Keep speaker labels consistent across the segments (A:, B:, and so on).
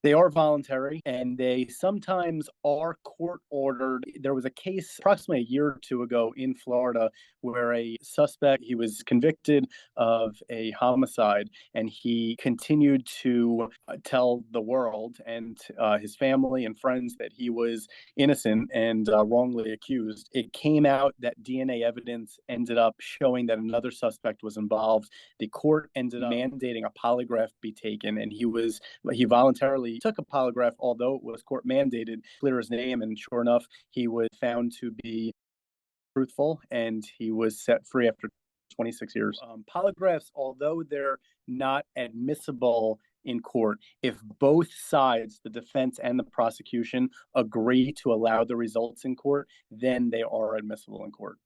A: They are voluntary and they sometimes are court ordered. There was a case approximately a year or two ago in Florida where a suspect, he was convicted of a homicide and he continued to tell the world and his family and friends that he was innocent and wrongly accused. It came out that DNA evidence ended up showing that another suspect was involved. The court ended up mandating a polygraph be taken, and he voluntarily took a polygraph, although it was court mandated, clear his name, and sure enough, he was found to be truthful and he was set free after 26 years. Polygraphs, although they're not admissible in court, if both sides, the defense and the prosecution, agree to allow the results in court, then they are admissible in court.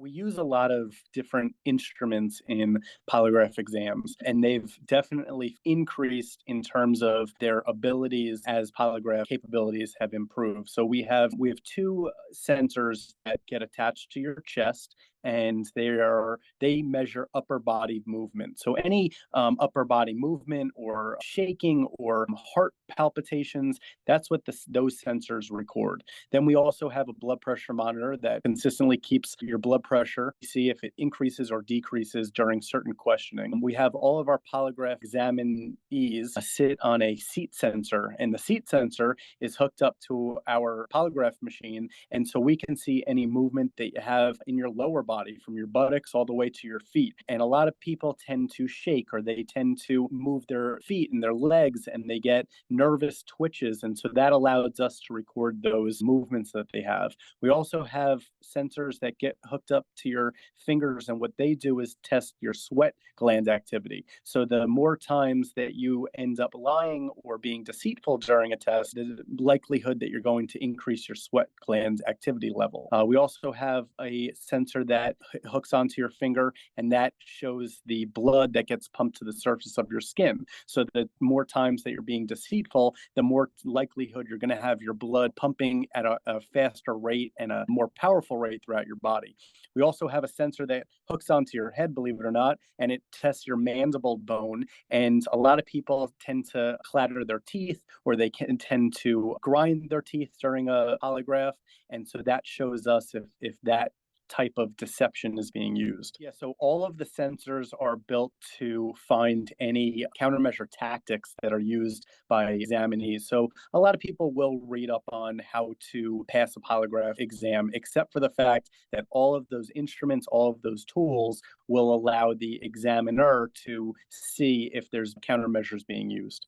A: We use a lot of different instruments in polygraph exams, and they've definitely increased in terms of their abilities as polygraph capabilities have improved. So we have two sensors that get attached to your chest, and they measure upper body movement. So any upper body movement or shaking or heart palpitations, that's what those sensors record. Then we also have a blood pressure monitor that consistently keeps your blood pressure, see if it increases or decreases during certain questioning. We have all of our polygraph examinees sit on a seat sensor, and the seat sensor is hooked up to our polygraph machine. And so we can see any movement that you have in your lower body from your buttocks all the way to your feet. And a lot of people tend to shake or they tend to move their feet and their legs and they get nervous twitches. And so that allows us to record those movements that they have. We also have sensors that get hooked up to your fingers, and what they do is test your sweat gland activity. So the more times that you end up lying or being deceitful during a test, the likelihood that you're going to increase your sweat gland activity level. We also have a sensor that hooks onto your finger, and that shows the blood that gets pumped to the surface of your skin. So the more times that you're being deceitful, the more likelihood you're going to have your blood pumping at a faster rate and a more powerful rate throughout your body. We also have a sensor that hooks onto your head, believe it or not, and it tests your mandible bone. And a lot of people tend to clatter their teeth or they can tend to grind their teeth during a polygraph. And so that shows us if that type of deception is being used. Yeah, so all of the sensors are built to find any countermeasure tactics that are used by examinees. So a lot of people will read up on how to pass a polygraph exam, except for the fact that all of those instruments, all of those tools will allow the examiner to see if there's countermeasures being used.